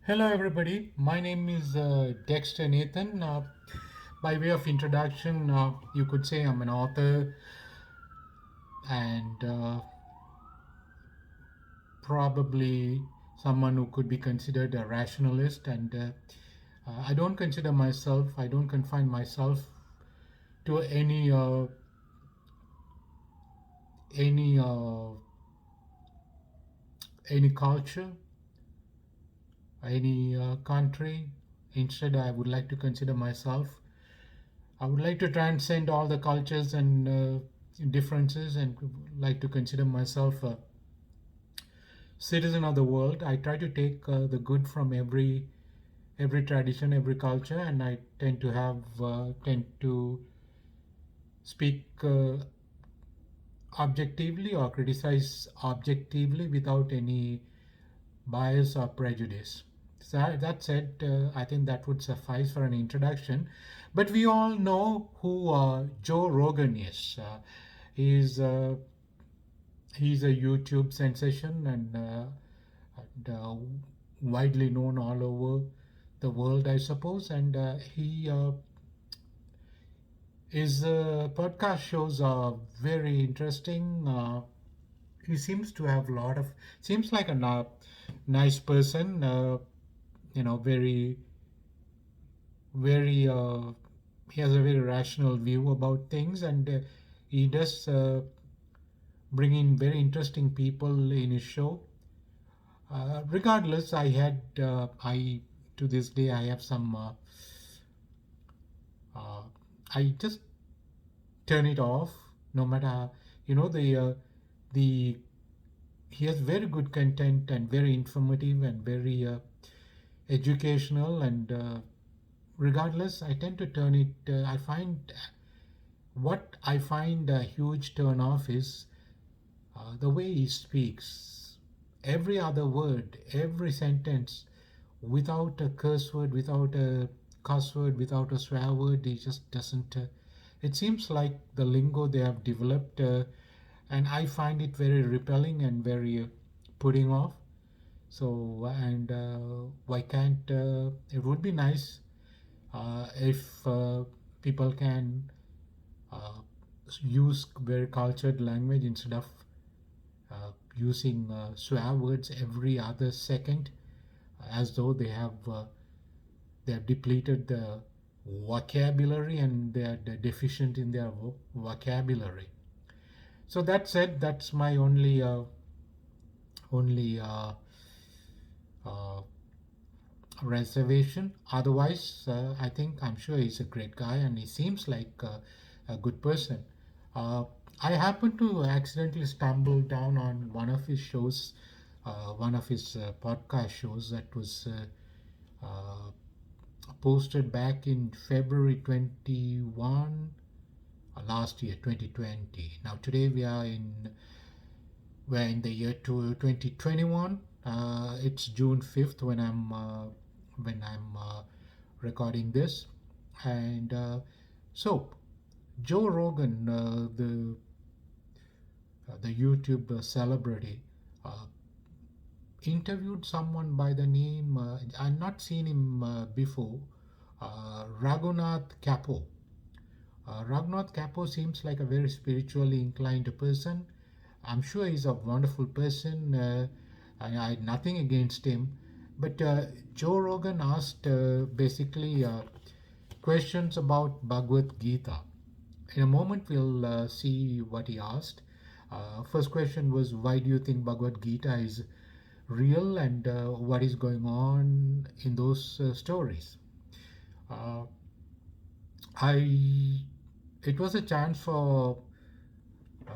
Hello, everybody. My name is Dexter Nathan. By way of introduction, you could say I'm an author and probably someone who could be considered a rationalist. And I don't consider myself, I don't confine myself to any any culture, any country. Instead, I would like to consider myself. I would like to transcend all the cultures and differences and like to consider myself a citizen of the world. I try to take the good from every tradition, every culture, and I tend to speak objectively or criticize objectively without any bias or prejudice. So that said, I think that would suffice for an introduction. But we all know who Joe Rogan is. He's uh, he's a YouTube sensation and widely known all over the world, I suppose. And his podcast shows are very interesting. He seems to have a lot of seems like a nice person. Very very he has a very rational view about things, and he does bring in very interesting people in his show. Regardless, I to this day I have some uh, I just turn it off no matter the he has very good content and very informative and very educational, and regardless I tend to turn it. I find a huge turn off is the way he speaks. Every other word, every sentence, without a curse word, without a cuss word, without a swear word, he just doesn't. It seems like the lingo they have developed, and I find it very repelling and very putting off. So, and why can't it would be nice if people can uh, use very cultured language instead of using swear words every other second, as though they have depleted the vocabulary and they're deficient in their vocabulary. So that said, that's my only uh, reservation. Otherwise, I think I'm sure he's a great guy and he seems like a good person. Uh, I happened to accidentally stumble down on one of his shows, one of his podcast shows that was posted back in February 21 last year, 2020. Now today we're in the year 2021. It's June 5th when I'm recording this, and so Joe Rogan, the YouTube celebrity, uh, interviewed someone by the name. I've not seen him before. Raghunath Kapo. Raghunath Kapo seems like a very spiritually inclined person. I'm sure he's a wonderful person. I had nothing against him. But Joe Rogan asked basically questions about Bhagavad Gita. In a moment, we'll see what he asked. First question was, why do you think Bhagavad Gita is real, and what is going on in those stories? Uh, I It was a chance for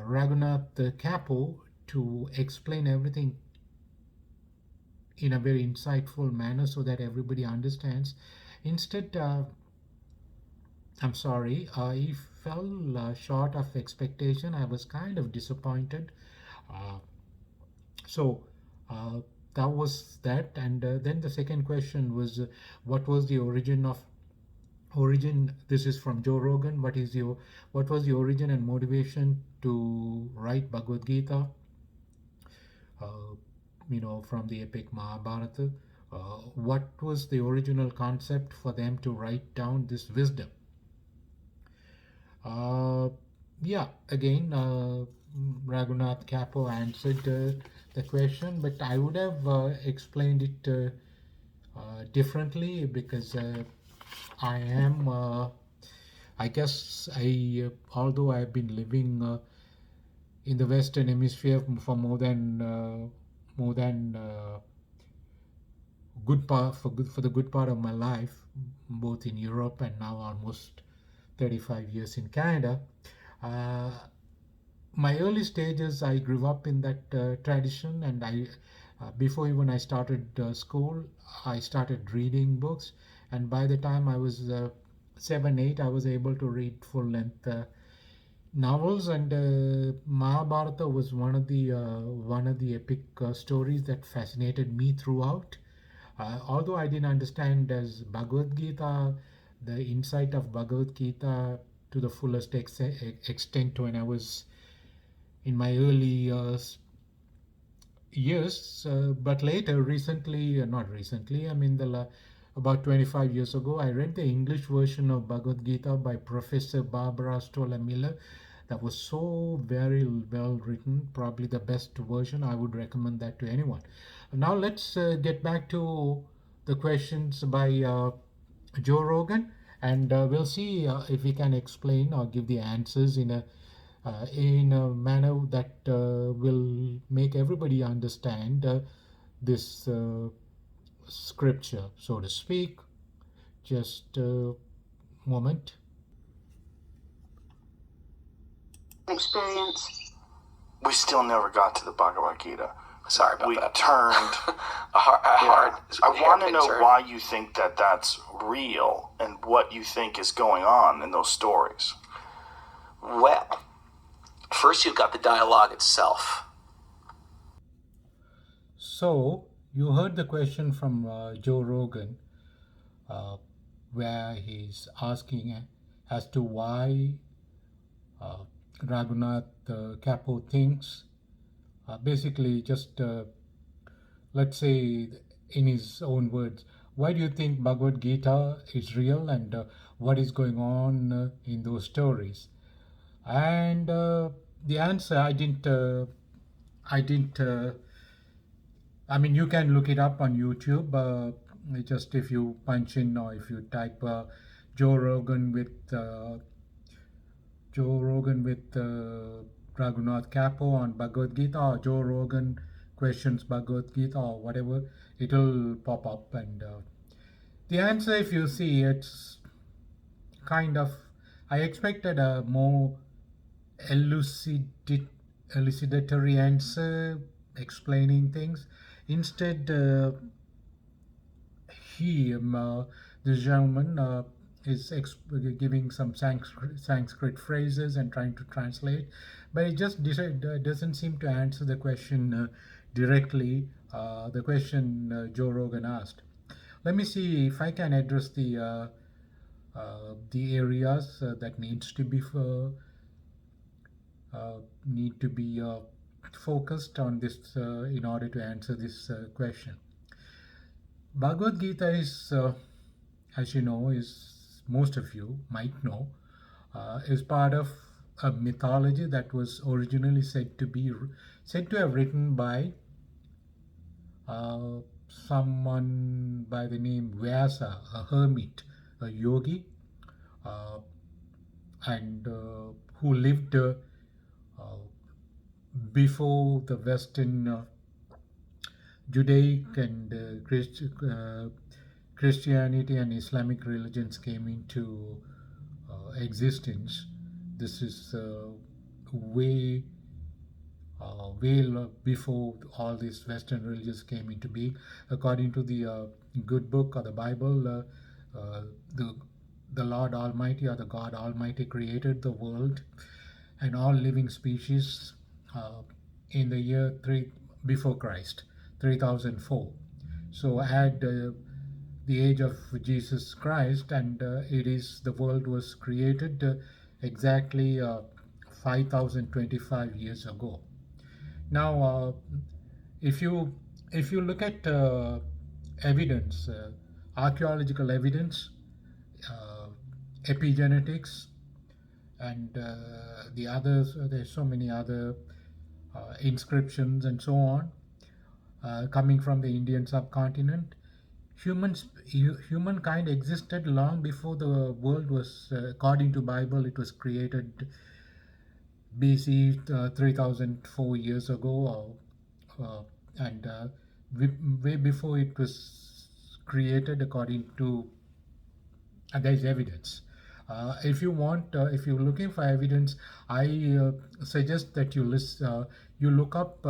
Raghunath Kapo to explain everything in a very insightful manner so that everybody understands. Instead, I'm sorry, he fell short of expectation. I was kind of disappointed. Uh, so uh, that was that, and then the second question was, what was the origin? This is from Joe Rogan. What was the origin and motivation to write Bhagavad Gita? uh, from the epic Mahabharata. What was the original concept for them to write down this wisdom? Uh, yeah, again, Raghunath Kapo answered the question, but I would have explained it differently because I am, I guess, although I've been living in the Western Hemisphere for more than for the good part of my life, both in Europe and now almost 35 years in Canada. Uh, my early stages, I grew up in that tradition, and before even I started school, I started reading books, and by the time I was 7, 8, I was able to read full length novels, and Mahabharata was one of the epic stories that fascinated me throughout. Although I didn't understand as Bhagavad Gita, the insight of Bhagavad Gita to the fullest extent when I was in my early years, but later, recently, not recently, I mean, about 25 years ago, I read the English version of Bhagavad Gita by Professor Barbara Stoller Miller. That was so very well written, probably the best version. I would recommend that to anyone. Now, let's get back to the questions by Joe Rogan, and we'll see if we can explain or give the answers in a manner that will make everybody understand this scripture, so to speak. Just a moment. Experience. We still never got to the Bhagavad Gita. Sorry about We that. turned. I want to know why you think that that's real and what you think is going on in those stories. Well, first you've got the dialogue itself. So, you heard the question from Joe Rogan, where he's asking as to why Raghunath Kapo thinks, basically, just let's say in his own words, why do you think Bhagavad Gita is real, and what is going on in those stories? And the answer, I didn't, I mean, you can look it up on YouTube. Just if you punch in or if you type Joe Rogan with Raghunath Kapo on Bhagavad Gita, or Joe Rogan questions Bhagavad Gita, or whatever, it'll pop up. And the answer, if you see, it's kind of, I expected a more elucidatory answer explaining things. Instead, this gentleman, is giving some Sanskrit phrases and trying to translate, but it just doesn't seem to answer the question directly. The question Joe Rogan asked. Let me see if I can address the areas that need to be focused on this in order to answer this question. Bhagavad Gita is, as you know, is most of you might know, is part of a mythology that was originally said to have written by someone by the name Vyasa, a hermit, a yogi, and who lived before the Western Judaic and Christianity and Islamic religions came into existence. This is way before all these Western religions came into being. According to the good book or the Bible, the Lord Almighty or the God Almighty created the world and all living species in the year 3 before Christ, 3004. So add the age of Jesus Christ, and the world was created exactly 5025 years ago. Now, if you look at evidence, archaeological evidence, uh, epigenetics, and the others. There's so many other inscriptions and so on coming from the Indian subcontinent. Humankind existed long before the world was, according to Bible, it was created BC 3004 years ago, and way before it was created, according to there is evidence. If you're looking for evidence, I suggest that you look up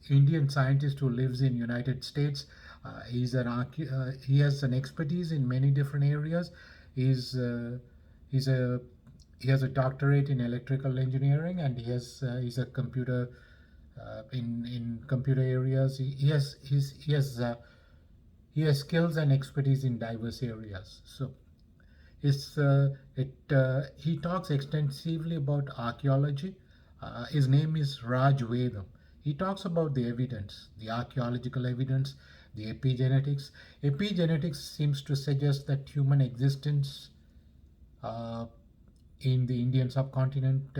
Indian scientist who lives in United States. He has an expertise in many different areas. He's a he has a doctorate in electrical engineering, and he's a computer in computer areas. He has skills and expertise in diverse areas. So he talks extensively about archaeology. His name is Raj Vedam. He talks about the evidence, the archaeological evidence, the epigenetics. Epigenetics seems to suggest that human existence uh, in the Indian subcontinent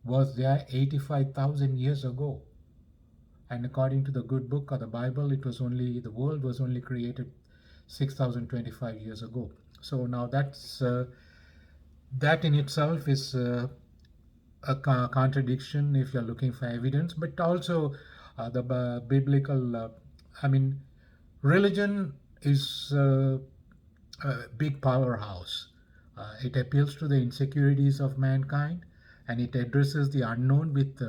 was there 85,000 years ago. And according to the good book or the Bible, the world was only created 6,025 years ago. So now that in itself is a contradiction if you're looking for evidence, but also the biblical. I mean, religion is a big powerhouse. It appeals to the insecurities of mankind, and it addresses the unknown with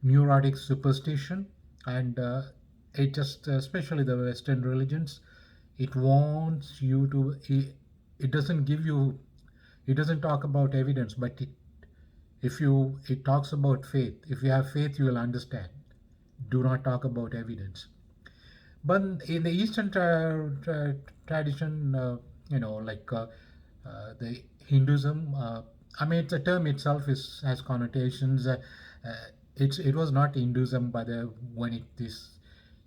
neurotic superstition. And it just, especially the Western religions, it wants you to. It doesn't give you. It doesn't talk about evidence, but it talks about faith. If you have faith, you will understand. Do not talk about evidence. But in the Eastern tradition, like the Hinduism, I mean, the term itself has connotations. Uh, it was not Hinduism by when these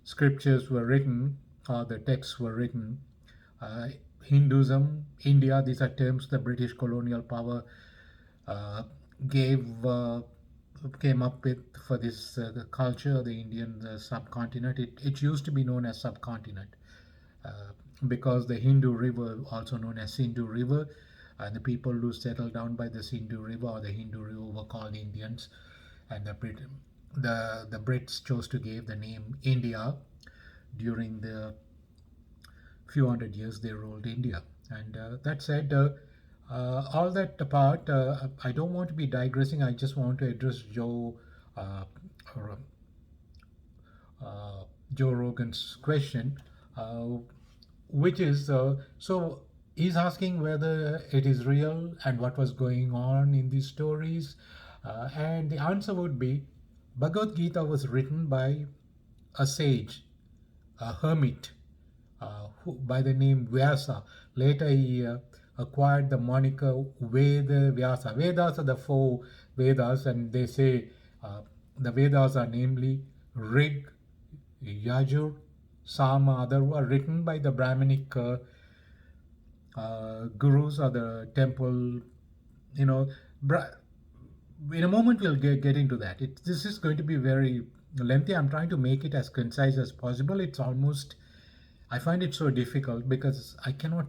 scriptures were written or the texts were written. Uh, Hinduism, India, these are terms the British colonial power uh, gave came up with for this the culture, the Indian subcontinent. It used to be known as subcontinent uh, because the Hindu River, also known as Sindhu River, and the people who settled down by the Sindhu River or the Hindu River were called Indians, and the Brits chose to give the name India during the few hundred years they ruled India. And that said, all that apart, I don't want to be digressing. I just want to address uh, uh, Joe Rogan's question, uh, which is so he's asking whether it is real and what was going on in these stories. And the answer would be Bhagavad Gita was written by a sage, a hermit, by the name Vyasa. Later, he acquired the moniker Veda Vyasa. Vedas are the four Vedas, and they say the Vedas are namely Rig, Yajur, Sama, Atharva, written by the Brahminic gurus or the temple. You know, in a moment we'll get into that. This is going to be very lengthy. I'm trying to make it as concise as possible. It's almost, I find it so difficult because I cannot,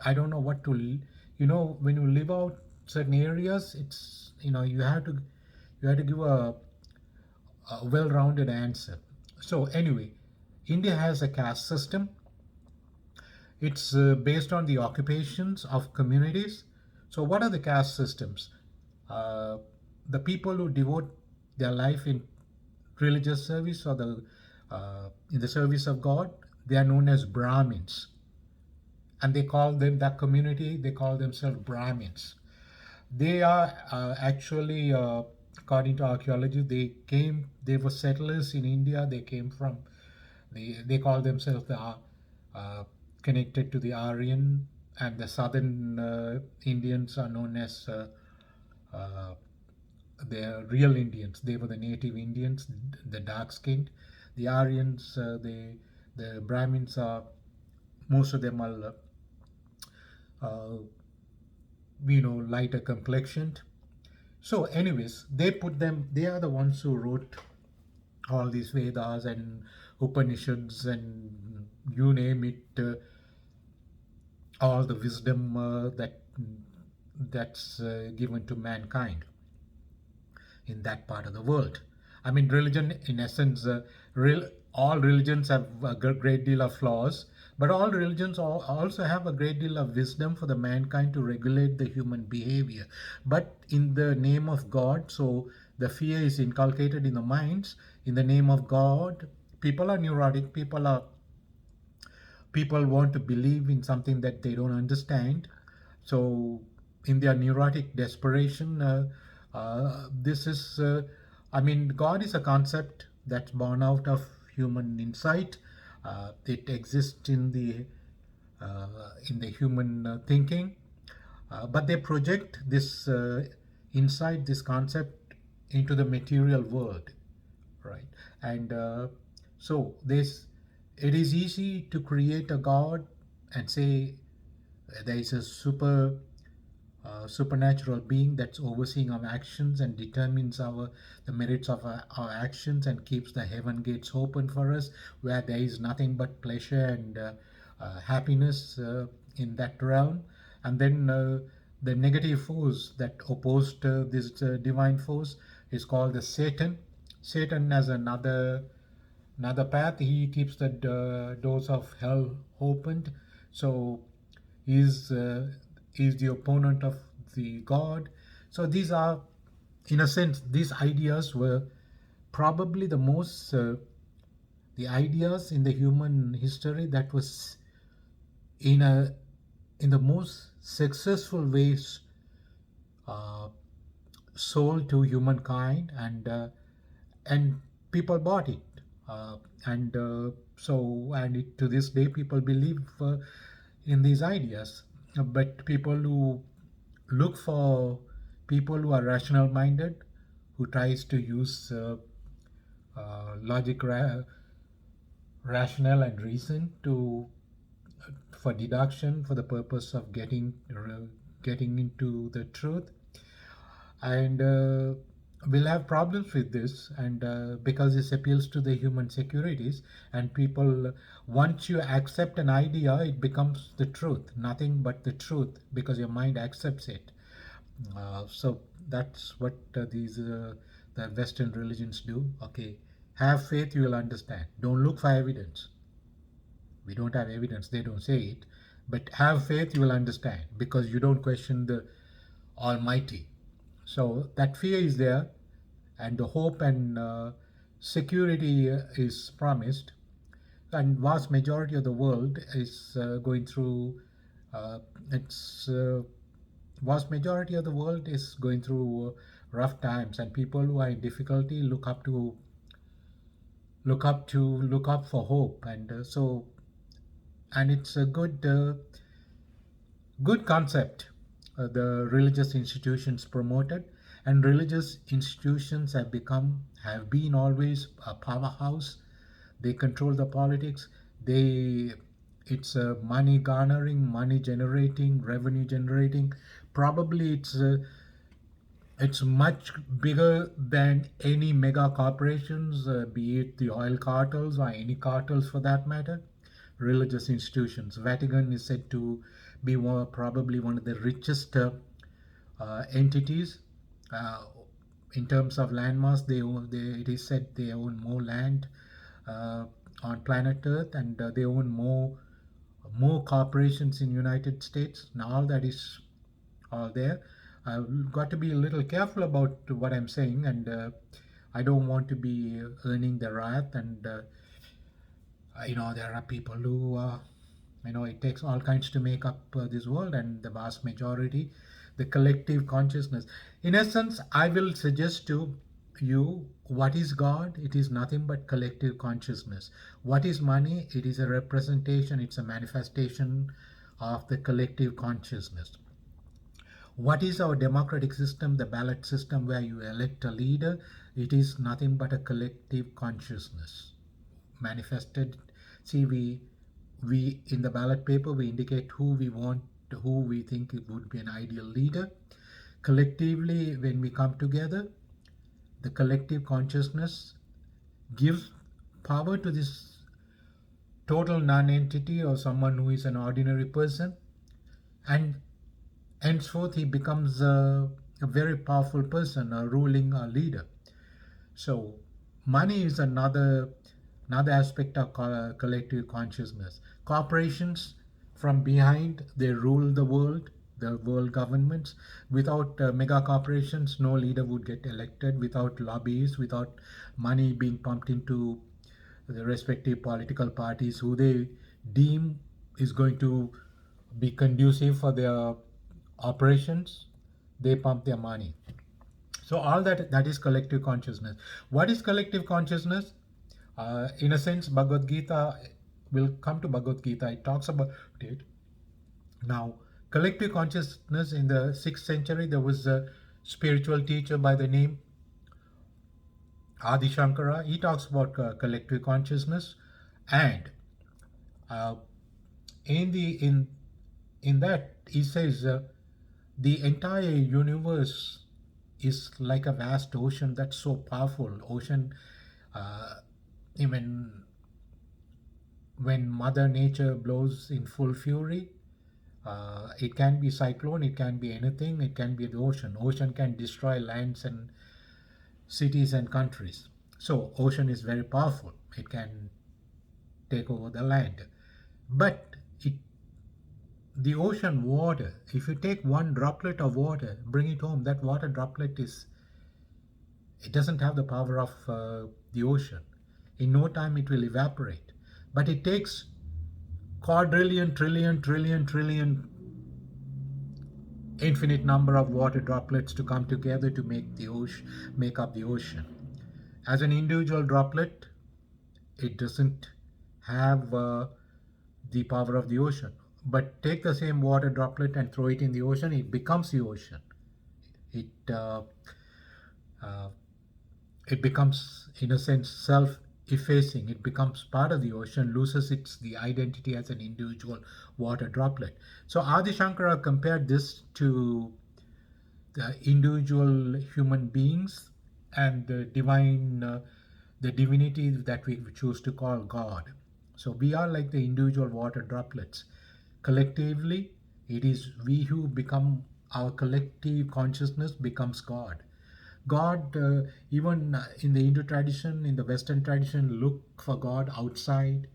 I don't know what to, when you live out certain areas, it's, you have to give a well-rounded answer. So anyway, India has a caste system. It's based on the occupations of communities. So what are the caste systems? Uh, the people who devote their life in religious service or in the service of God, they are known as Brahmins, and they call them that community. They call themselves Brahmins. They are actually, according to archaeology, they were settlers in India. They came from, they call themselves uh, connected to the Aryan, and the southern Indians are known as uh, the real Indians. They were the native Indians, the dark skinned. The Aryans, The Brahmins are, most of them are, uh, lighter complexioned. So, anyways, they are the ones who wrote all these Vedas and Upanishads and you name it, all the wisdom that's given to mankind in that part of the world. I mean, religion, in essence, all religions have a great deal of flaws, but all religions also have a great deal of wisdom for the mankind to regulate the human behavior. But in the name of God, so the fear is inculcated in the minds. In the name of God, people are neurotic. People want to believe in something that they don't understand. So, in their neurotic desperation, this is, I mean, God is a concept that's born out of human insight. It exists in the human thinking, but they project this insight, this concept, into the material world, right? And so this, it is easy to create a god and say there is a supernatural being that's overseeing our actions and determines the merits of our actions and keeps the heaven gates open for us, where there is nothing but pleasure and happiness in that realm. And then the negative force that opposed this divine force is called the Satan. Satan has another path. He keeps the doors of hell opened. So is the opponent of the God. So these are, in a sense, these ideas were probably the ideas in the human history that was in the most successful ways uh, sold to humankind, and people bought it, and to this day people believe in these ideas. But people who look for people who are rational minded, who tries to use logic, rationale and reason to for deduction, for the purpose of getting into the truth, and we'll have problems with this, and because this appeals to the human securities, and people, once you accept an idea, it becomes the truth, nothing but the truth, because your mind accepts it. So that's what the Western religions do. Okay, have faith, you will understand. Don't look for evidence. We don't have evidence, they don't say it, but have faith, you will understand, because you don't question the Almighty. So that fear is there, and the hope and security is promised, and vast majority of the world is going through its vast majority of the world is going through rough times, and people who are in difficulty look up for hope, and and it's a good concept the religious institutions promoted, and religious institutions have been always a powerhouse. They control the politics. They It's money garnering, money generating, revenue generating. Probably it's much bigger than any mega corporations, be it the oil cartels or any cartels for that matter. Religious institutions. Vatican is said to be probably one of the richest entities. Uh, in terms of landmass, it is said they own more land uh, on planet Earth, and they own more corporations in United States. Now all that is all there. I've got to be a little careful about what I'm saying, and I don't want to be earning the wrath. And there are people who, it takes all kinds to make up this world, and the vast majority, the collective consciousness. In essence, I will suggest to you, what is God? It is nothing but collective consciousness. What is money? It is a representation, it's a manifestation of the collective consciousness. What is our democratic system, the ballot system where you elect a leader? It is nothing but a collective consciousness manifested See, we in the ballot paper we indicate who we want, who we think it would be an ideal leader. Collectively, when we come together, the collective consciousness gives power to this total non-entity or someone who is an ordinary person, and henceforth he becomes a very powerful person, a ruling a leader. So money is another aspect of collective consciousness. Corporations from behind, they rule the world governments. Without mega corporations, no leader would get elected. Without lobbies, without money being pumped into the respective political parties who they deem is going to be conducive for their operations, they pump their money. So all that is collective consciousness. What is collective consciousness? In a sense, Bhagavad Gita, will come to Bhagavad Gita, it talks about it. Now, collective consciousness, in the 6th century, there was a spiritual teacher by the name Adi Shankara. He talks about collective consciousness, and uh, in that he says the entire universe is like a vast ocean that's so powerful. Ocean, even when Mother Nature blows in full fury, it can be cyclone, it can be anything, it can be the ocean. Ocean can destroy lands and cities and countries. So ocean is very powerful. It can take over the land. But the ocean water, if you take one droplet of water, bring it home, that water droplet it doesn't have the power of the ocean. In no time it will evaporate. But it takes quadrillion, trillion, infinite number of water droplets to come together to make up the ocean. As an individual droplet, it doesn't have the power of the ocean. But take the same water droplet and throw it in the ocean, it becomes the ocean. It uh, it becomes, in a sense, self-effacing. It becomes part of the ocean, loses the identity as an individual water droplet. So Adi Shankara compared this to the individual human beings and the the divinity that we choose to call God. So we are like the individual water droplets. Collectively, it is we who become, our collective consciousness becomes God. God, even in the Hindu tradition, in the Western tradition, look for God outside.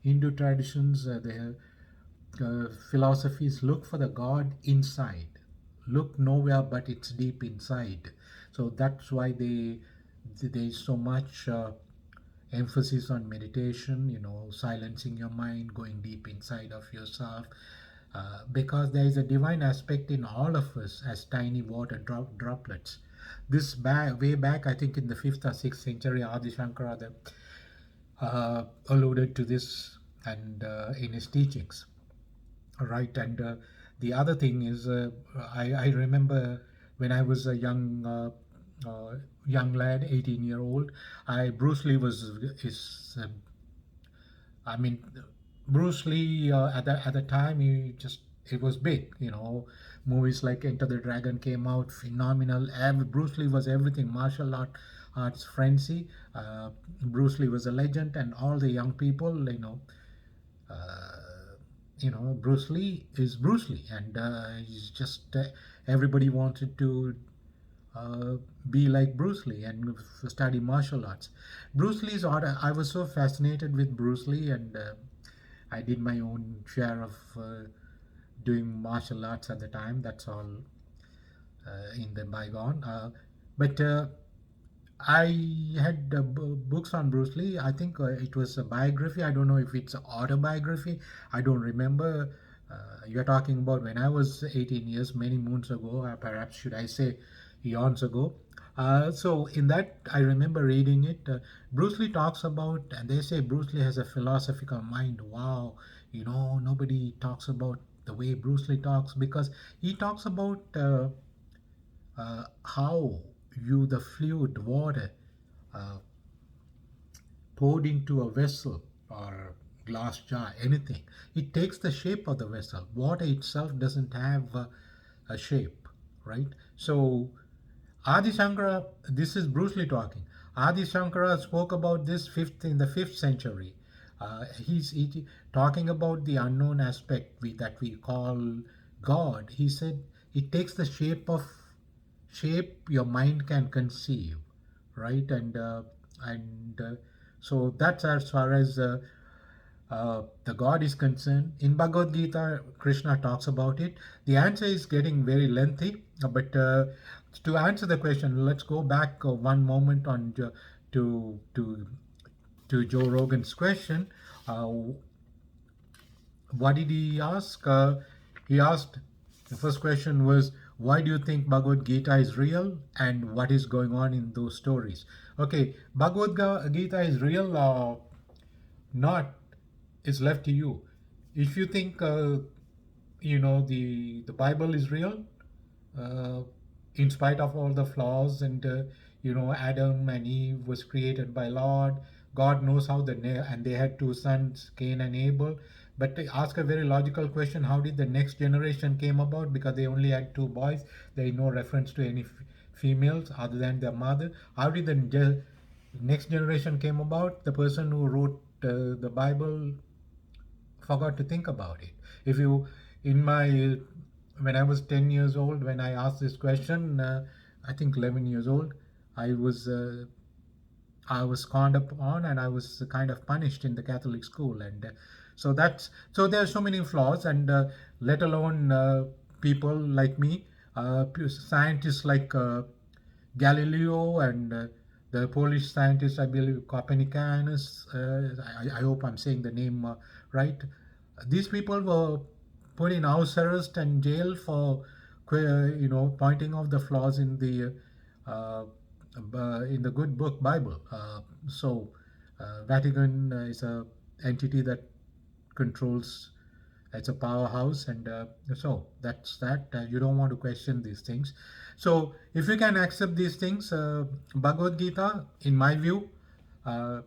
Hindu traditions, the philosophies look for the God inside. Look nowhere but it's deep inside. So that's why there's so much emphasis on meditation, silencing your mind, going deep inside of yourself, because there is a divine aspect in all of us as tiny water droplets. This way back, I think in the 5th or 6th century, Adi Shankara alluded to this and in his teachings. Right, and the other thing is, I remember when I was a young lad, 18-year-old, I Bruce Lee was is I mean, Bruce Lee at the time, it was big. Movies like Enter the Dragon came out, phenomenal. Bruce Lee was everything. Arts frenzy. Bruce Lee was a legend, and all the young people, Bruce Lee is Bruce Lee, and he's just everybody wanted to uh, be like Bruce Lee and study martial arts. Bruce Lee's art, I was so fascinated with Bruce Lee, and I did my own share of doing martial arts at the time. That's all in the bygone. But I had books on Bruce Lee. I think it was a biography. I don't know if it's an autobiography. I don't remember. You're talking about when I was 18 years, many moons ago, perhaps should I say eons ago. So in that, I remember reading it. Bruce Lee talks about, and they say Bruce Lee has a philosophical mind. Wow, nobody talks about the way Bruce Lee talks, because he talks about how the fluid water uh, poured into a vessel or glass jar, anything. It takes the shape of the vessel. Water itself doesn't have a shape, right? So Adi Shankara, this is Bruce Lee talking. Adi Shankara spoke about this in the 5th century. He's talking about the unknown aspect that we call God. He said it takes the shape your mind can conceive, right? And so that's as far as the God is concerned. In Bhagavad Gita, Krishna talks about it. The answer is getting very lengthy, but to answer the question, let's go back one moment on to Joe Rogan's question. Uh, what did he ask? He asked, the first question was, why do you think Bhagavad Gita is real and what is going on in those stories? Okay, Bhagavad Gita is real or not is left to you. If you think the Bible is real, uh, in spite of all the flaws, and Adam and Eve was created by Lord. God knows how and they had 2 sons, Cain and Abel. But to ask a very logical question, how did the next generation came about? Because they only had 2 boys. There is no reference to any females other than their mother. How did the next generation came about? The person who wrote the Bible forgot to think about it. If you, in my, when I was 10 years old, when I asked this question, I think 11 years old, I was uh, I was conned upon and I was kind of punished in the Catholic school, and so there are so many flaws, and let alone people like me, scientists like Galileo and the Polish scientist, I believe, Copernicus. I hope I'm saying the name right. These people were put in house arrest and jail for, pointing out the flaws uh, in the good book Bible. Vatican is a entity that controls. It's a powerhouse, and so that's that. You don't want to question these things. So if you can accept these things, Bhagavad Gita, in my view, uh,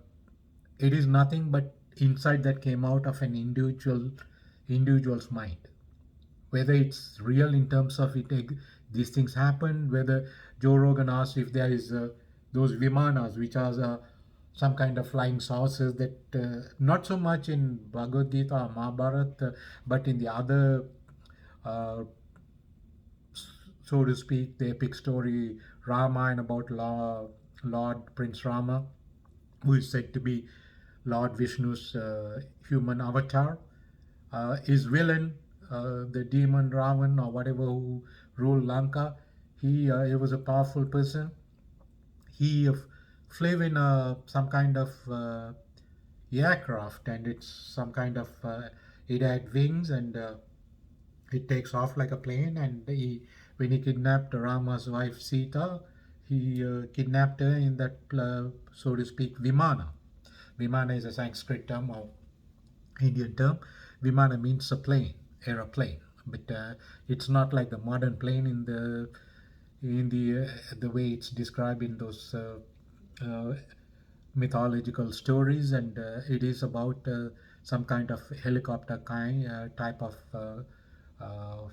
it is nothing but insight that came out of an individual's mind. Whether it's real in terms of these things happen, whether Joe Rogan asked if there is those vimanas, which are some kind of flying saucers that not so much in Bhagavad Gita or Mahabharata, but in the other, uh, so to speak, the epic story Ramayana about Lord Prince Rama, who is said to be Lord Vishnu's human avatar. His villain, the demon Ravan or whatever who ruled Lanka, he was a powerful person. He flew in some kind of aircraft, and it's some kind of it had wings, and it takes off like a plane. And when he kidnapped Rama's wife Sita, he kidnapped her in that, so to speak, Vimana. Vimana is a Sanskrit term or Indian term. Vimana means a plane, aeroplane, but it's not like the modern plane in the way it's described in those uh, mythological stories, and it is about some kind of helicopter type of uh,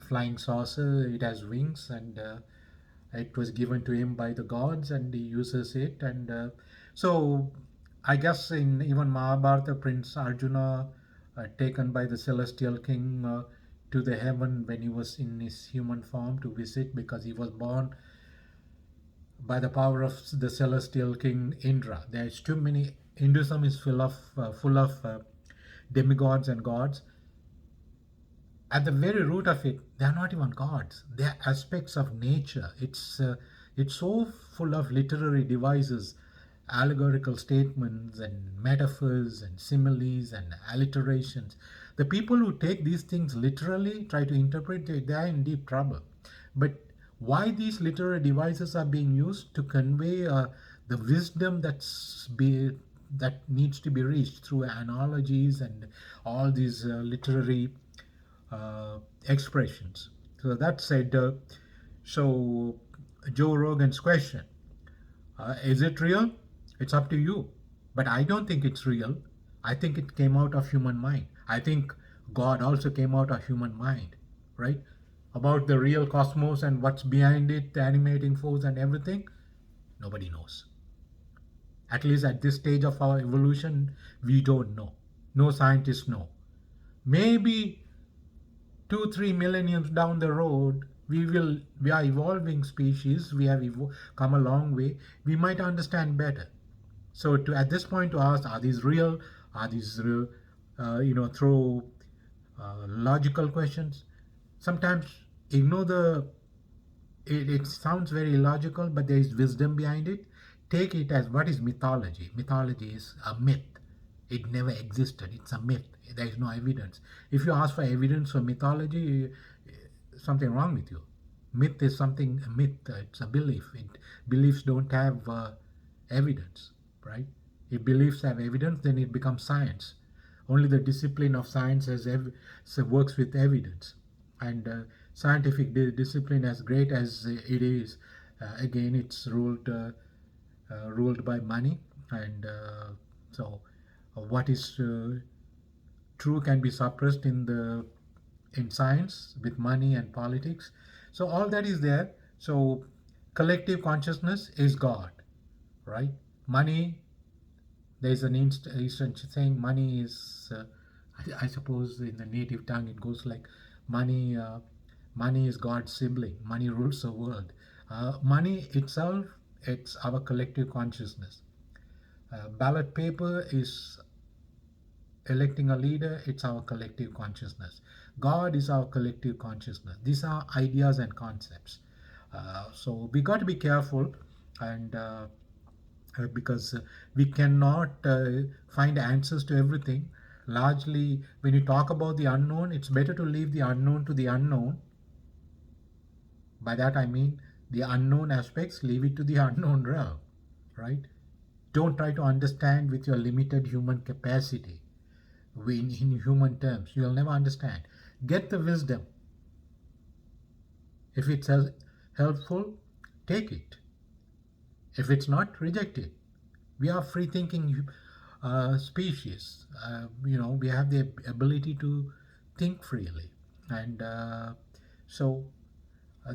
flying saucer. It has wings, and it was given to him by the gods, and he uses it. And so I guess in even Mahabharata, Prince Arjuna, taken by the celestial king to the heaven when he was in his human form to visit, because he was born by the power of the celestial king Indra. There's too many. Hinduism is full of demigods and gods. At the very root of it, they are not even gods. They are aspects of nature. It's so full of literary devices, allegorical statements, and metaphors, and similes, and alliterations. The people who take these things literally, try to interpret it, they are in deep trouble. But why these literary devices are being used to convey the wisdom that needs to be reached through analogies and all these literary expressions. So that said, so Joe Rogan's question, is it real? It's up to you. But I don't think it's real. I think it came out of human mind. I think God also came out of human mind, right? About the real cosmos and what's behind it, the animating force and everything, nobody knows. At least at this stage of our evolution, we don't know. No scientists know. Maybe 2-3 millenniums down the road, we are evolving species. We have come a long way. We might understand better. So at this point to ask, are these real? Are these real? Throw logical questions. Sometimes ignore it sounds very illogical, but there is wisdom behind it. Take it as what is mythology. Mythology is a myth. It never existed. It's a myth. There is no evidence. If you ask for evidence for mythology, something wrong with you. Myth is something, a myth, it's a belief. Beliefs don't have evidence, right? If beliefs have evidence, then it becomes science. Only the discipline of science works with evidence. And scientific discipline, as great as it is, again, it's ruled by money. And what is true can be suppressed in science with money and politics. So all that is there. So collective consciousness is God, right? Money, there is an Eastern saying, money is, I suppose in the native tongue it goes like, money is God's sibling. Money rules the world. Money itself, it's our collective consciousness. Ballot paper is electing a leader, it's our collective consciousness. God is our collective consciousness. These are ideas and concepts. So we got to be careful, and because we cannot find answers to everything. Largely, when you talk about the unknown, it's better to leave the unknown to the unknown. By that I mean the unknown aspects, leave it to the unknown realm, right? Don't try to understand with your limited human capacity. In human terms, you'll never understand. Get the wisdom. If it's helpful, take it. If it's not, reject it. We are free thinking species. We have the ability to think freely, and so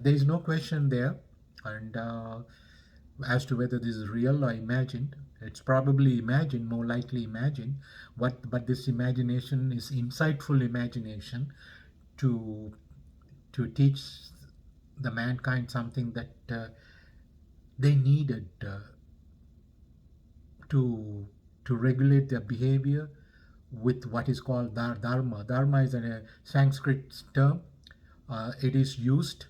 there is no question there. And as to whether this is real or imagined, it's probably imagined, more likely imagined. But this imagination is insightful imagination to teach the mankind something that they needed to regulate their behavior with what is called Dharma. Dharma is a Sanskrit term. It is used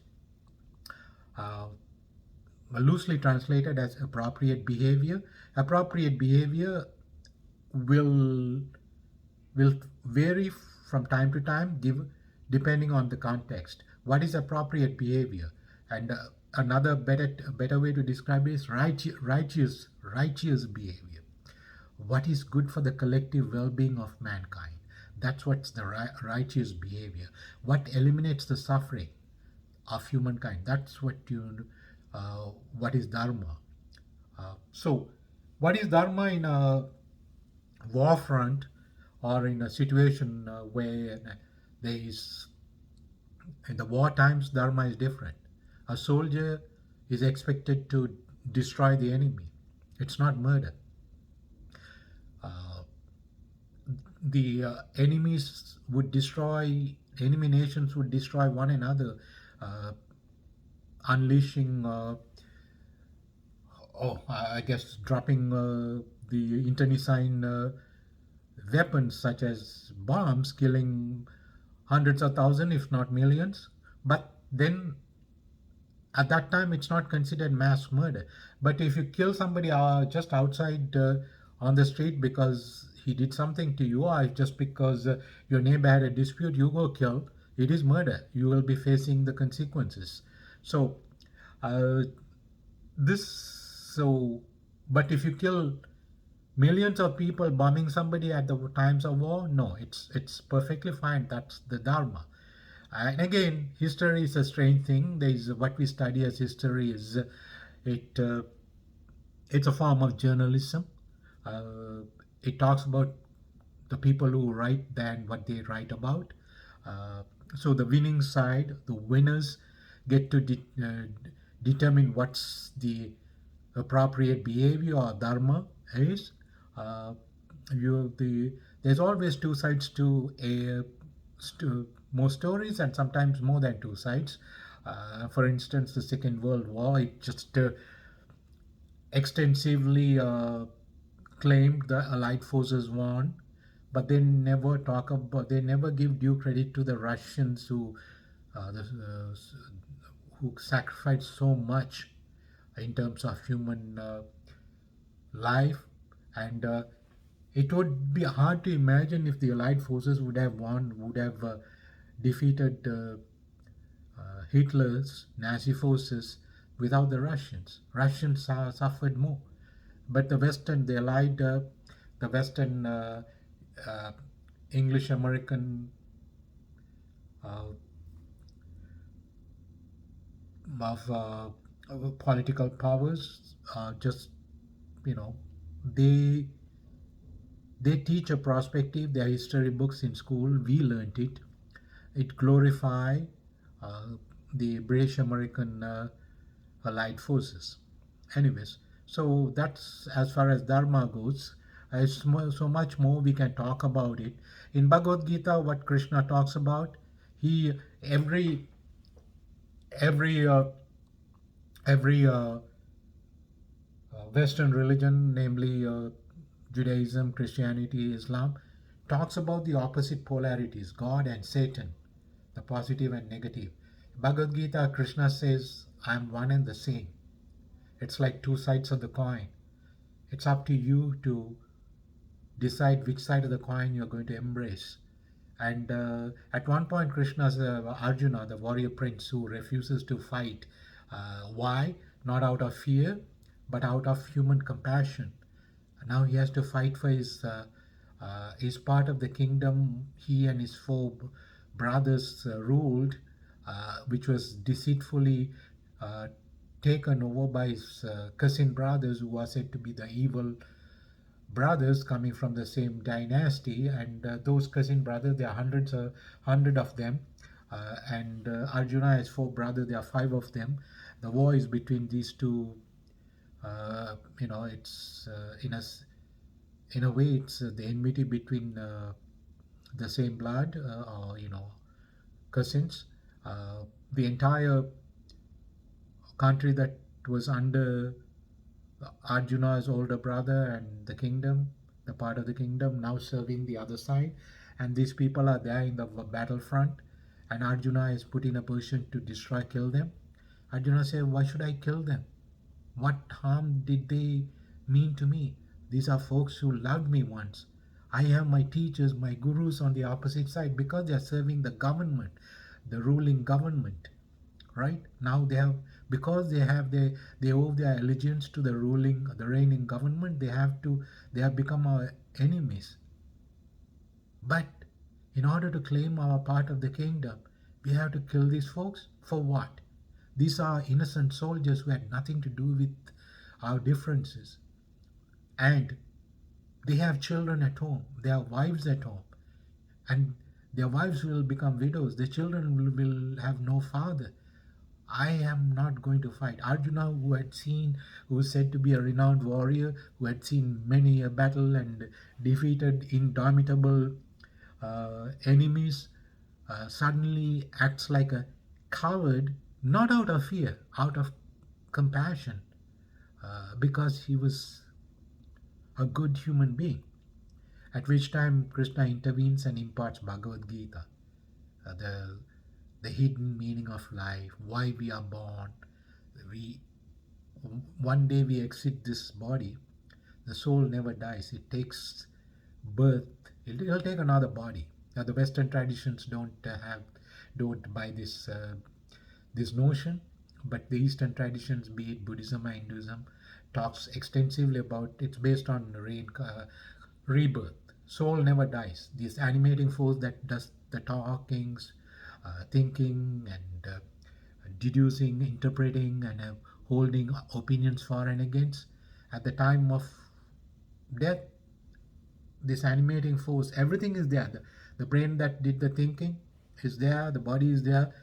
loosely translated as appropriate behavior. Appropriate behavior will vary from time to time, depending on the context. What is appropriate behavior? And another better way to describe it is righteous behavior. What is good for the collective well-being of mankind? That's what's the righteous behavior. What eliminates the suffering of humankind? That's what is Dharma. So, what is Dharma in a Warfront or in a situation where there is, in the war times, Dharma is different. A soldier is expected to destroy the enemy. It's not murder. The enemy nations would destroy one another, unleashing, I guess, dropping the internecine weapons such as bombs, killing hundreds of thousands, if not millions. But then at that time, it's not considered mass murder. But if you kill somebody just outside on the street because he did something to you, or just because your neighbor had a dispute, you go kill, it is murder. You will be facing the consequences. So, but if you kill millions of people bombing somebody at the times of war, no, it's perfectly fine. That's the Dharma. And again, history is a strange thing. There is what we study as history is it's a form of journalism. It talks about the people who write than what they write about. Uh, so the winning side, the winners, get to determine what's the appropriate behavior or dharma is. Uh, there's always two sides to more stories, and sometimes more than two sides. For instance, the Second World War, it just extensively claimed the Allied forces won, but they never give due credit to the Russians who sacrificed so much in terms of human life, and it would be hard to imagine if the Allied forces would have defeated Hitler's Nazi forces without the Russians. Russians suffered more, but the Western uh, English American uh, of political powers just you know they they teach a perspective. Their history books in school, we learned it. It glorify uh, the British American allied forces. Anyways, so that's as far as Dharma goes. So much more we can talk about it. In Bhagavad Gita, what Krishna talks about, he every every Western religion, namely Judaism, Christianity, Islam, talks about the opposite polarities, God and Satan, the positive and negative. Bhagavad Gita, Krishna says, I'm one and the same. It's like two sides of the coin. It's up to you to decide which side of the coin you're going to embrace. And at one point, Krishna's Arjuna, the warrior prince who refuses to fight. Why? Not out of fear, but out of human compassion. Now he has to fight for his part of the kingdom he and his four brothers ruled, which was deceitfully uh, taken over by his cousin brothers, who are said to be the evil brothers coming from the same dynasty. And those cousin brothers, there are hundred of them, and Arjuna has four brothers. There are five of them. The war is between these two. It's in a way it's the enmity between the same blood, or cousins. The entire country that was under Arjuna's older brother and the kingdom, the part of the kingdom now serving the other side, and these people are there in the battlefront, and Arjuna is put in a position to destroy, kill them. Arjuna said, "Why should I kill them? What harm did they mean to me? These are folks who loved me once. I have my teachers, my gurus on the opposite side because they are serving the government, the ruling government. Right now, they owe their allegiance to the reigning government. They have become our enemies. But in order to claim our part of the kingdom, we have to kill these folks for what? These are innocent soldiers who had nothing to do with our differences. And they have children at home, they have wives at home, and their wives will become widows, their children will have no father. I am not going to fight. Arjuna, who was said to be a renowned warrior, who had seen many a battle and defeated indomitable enemies, suddenly acts like a coward, not out of fear, out of compassion, because he was a good human being. At which time Krishna intervenes and imparts Bhagavad Gita, uh, the the hidden meaning of life, why we are born. We One day we exit this body. The soul never dies. It takes birth. It'll take another body. Now the Western traditions don't buy this notion, but the Eastern traditions, be it Buddhism or Hinduism, talks extensively about. It's based on rebirth. Soul never dies. This animating force that does the talkings, thinking, and deducing, interpreting, and holding opinions for and against. At the time of death, this animating force, everything is there. The brain that did the thinking is there, the body is there,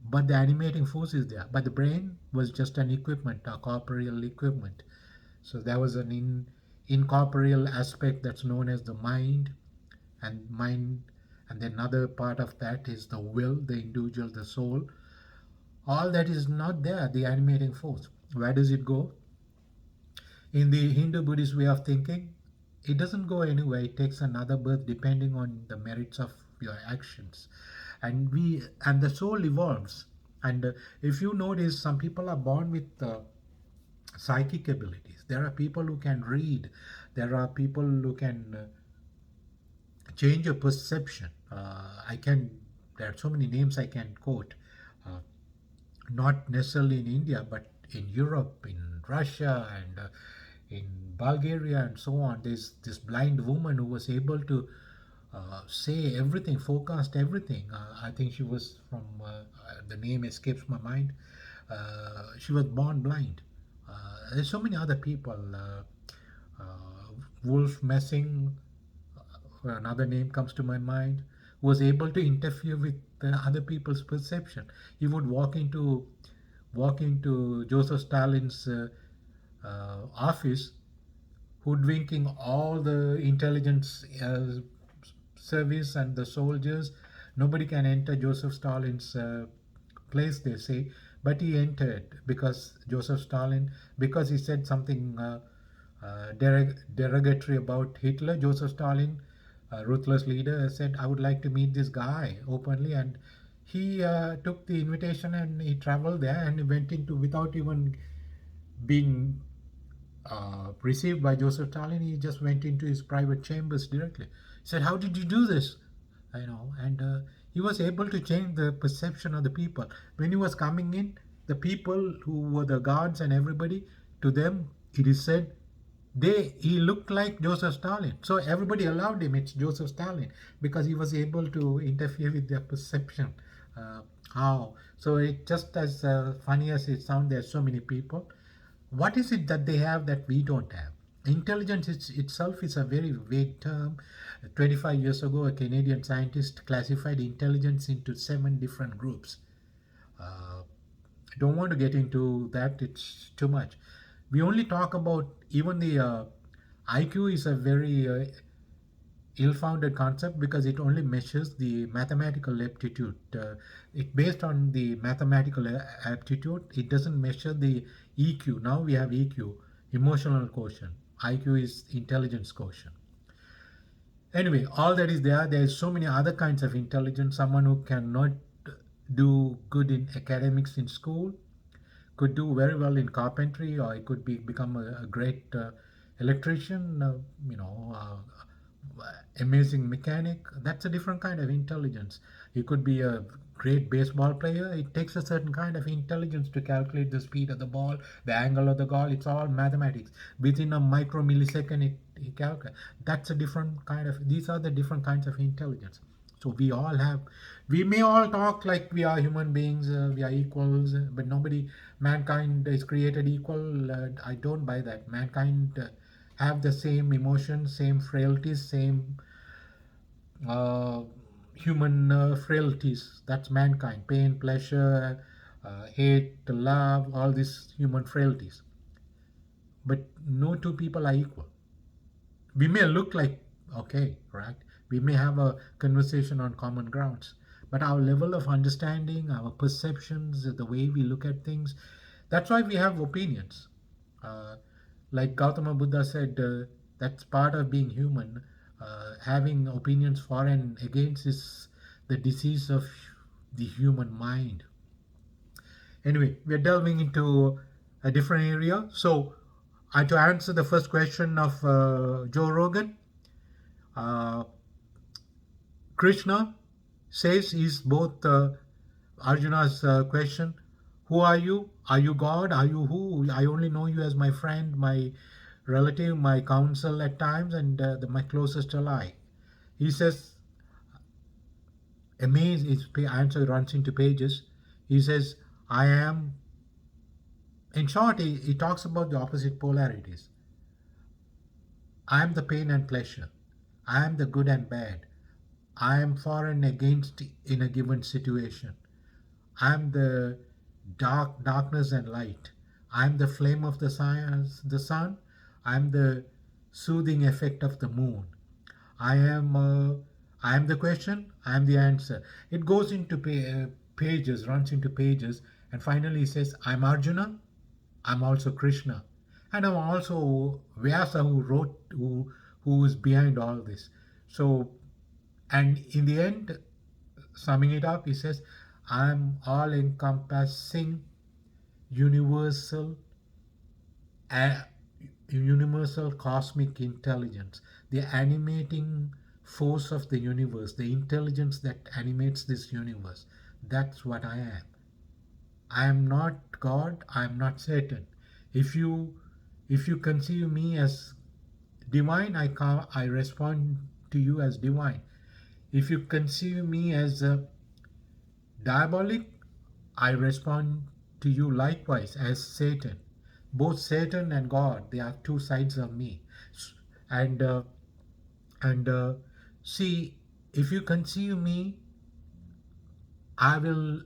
but the animating force is there. But the brain was just an equipment, a corporeal equipment. So there was an incorporeal aspect that's known as the mind, and then another part of that is the will, the individual, the soul. All that is not there, the animating force. Where does it go? In the Hindu Buddhist way of thinking, it doesn't go anywhere. It takes another birth depending on the merits of your actions. And the soul evolves. And if you notice, some people are born with psychic abilities. There are people who can read. There are people who can change your perception. There are so many names I can quote. Uh, Not necessarily in India, but in Europe, in Russia, and in Bulgaria, and so on. There's this blind woman who was able to say everything, forecast everything. I think she was from, the name escapes my mind. She was born blind. There's so many other people. Wolf Messing, another name comes to my mind, was able to interfere with other people's perception. He would walk into Joseph Stalin's office, hoodwinking all the intelligence service and the soldiers. Nobody can enter Joseph Stalin's place, they say, but he entered because because he said something derogatory about Hitler. Joseph Stalin, a ruthless leader, said, I would like to meet this guy openly. And he took the invitation and he traveled there and went into, without even being received by Joseph Stalin, he just went into his private chambers directly. He said, how did you do this? And he was able to change the perception of the people. When he was coming in, the people who were the guards and everybody, to them, it is said, he looked like Joseph Stalin. So everybody allowed him, it's Joseph Stalin, because he was able to interfere with their perception. How? So it just as funny as it sounds, there's so many people. What is it that they have that we don't have? Intelligence itself is a very vague term. 25 years ago, a Canadian scientist classified intelligence into 7 different groups. I don't want to get into that, it's too much. We only talk about, even the IQ is a very ill-founded concept because it only measures the mathematical aptitude. It based on the mathematical aptitude. It doesn't measure the EQ. Now we have EQ, emotional quotient. IQ is intelligence quotient. Anyway, all that is there. There's so many other kinds of intelligence. Someone who cannot do good in academics in school could do very well in carpentry, or he could become a great electrician, amazing mechanic. That's a different kind of intelligence. He could be a great baseball player. It takes a certain kind of intelligence to calculate the speed of the ball, the angle of the ball. It's all mathematics. Within a micro millisecond, it calculates. That's a different kind of, these are the different kinds of intelligence. So we may all talk like we are human beings, we are equals, but mankind is created equal. I don't buy that. Mankind have the same emotions, same frailties, same human frailties. That's mankind. Pain, pleasure, hate, love, all these human frailties. But no two people are equal. We may look like, okay, right? We may have a conversation on common grounds, but our level of understanding, our perceptions, the way we look at things, that's why we have opinions. Like Gautama Buddha said, that's part of being human. Having opinions for and against is the disease of the human mind. Anyway, we're delving into a different area. So, to answer the first question of Joe Rogan, Krishna says is both Arjuna's question, who are you? Are you God? Are you who? I only know you as my friend, my relative, my counsel at times, and my closest ally. He says, amazed, his answer runs into pages. He says, I am, in short, he talks about the opposite polarities. I am the pain and pleasure. I am the good and bad. I am for and against in a given situation. I am the darkness and light. I am the flame of the sun. I am the soothing effect of the moon. I am I am the question. I am the answer. It goes into pages, runs into pages, and finally he says, "I'm Arjuna. I'm also Krishna, and I'm also Vyasa, who is behind all this." So, and in the end, summing it up, he says, "I'm all encompassing, universal, a universal cosmic intelligence, the animating force of the universe, the intelligence that animates this universe. That's what I am. I am not God, I am not Satan. If you conceive me as divine, I respond to you as divine. If you conceive me as diabolic, I respond to you likewise as Satan. Both Satan and God, they are two sides of me. And and see, if you conceive me, I will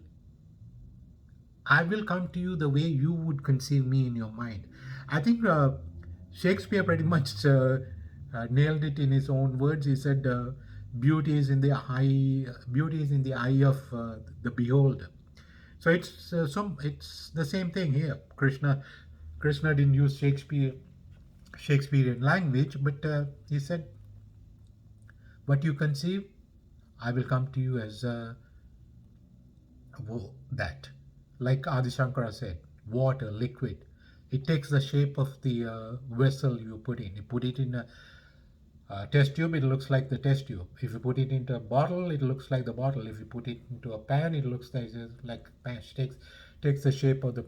come to you the way you would conceive me in your mind. I think Shakespeare pretty much nailed it in his own words. He said, "Beauty is in the eye. Beauty is in the eye of the beholder." So it's the same thing here. Krishna didn't use Shakespearean language, but he said, "What you conceive, I will come to you as that." Like Adi Shankara said, water, liquid. It takes the shape of the vessel you put in. You put it in a test tube, it looks like the test tube. If you put it into a bottle, it looks like the bottle. If you put it into a pan, it looks like pan. Takes the shape of the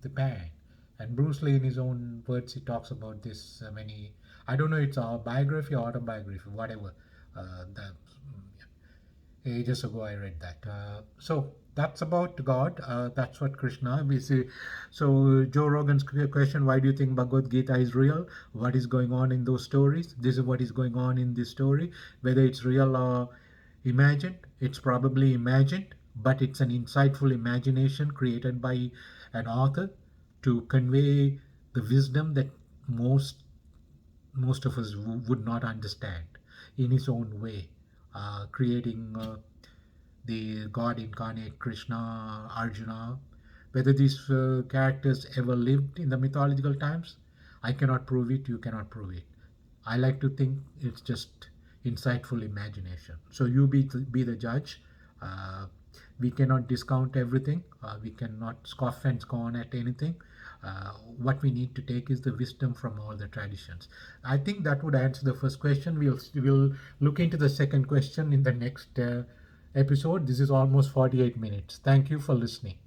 pan. And Bruce Lee, in his own words, he talks about this many. I don't know, it's a biography or autobiography, whatever. The ages ago I read that. So that's about God. That's what Krishna we see. So Joe Rogan's question: why do you think Bhagavad Gita is real? What is going on in those stories? This is what is going on in this story. Whether it's real or imagined, it's probably imagined, but it's an insightful imagination created by an author to convey the wisdom that most of us would not understand in his own way, creating the God incarnate Krishna, Arjuna. Whether these characters ever lived in the mythological times, I cannot prove it, you cannot prove it. I like to think it's just insightful imagination. So you be the judge. Uh, we cannot discount everything. We cannot scoff and scorn at anything. What we need to take is the wisdom from all the traditions. I think that would answer the first question. We'll look into the second question in the next episode. This is almost 48 minutes. Thank you for listening.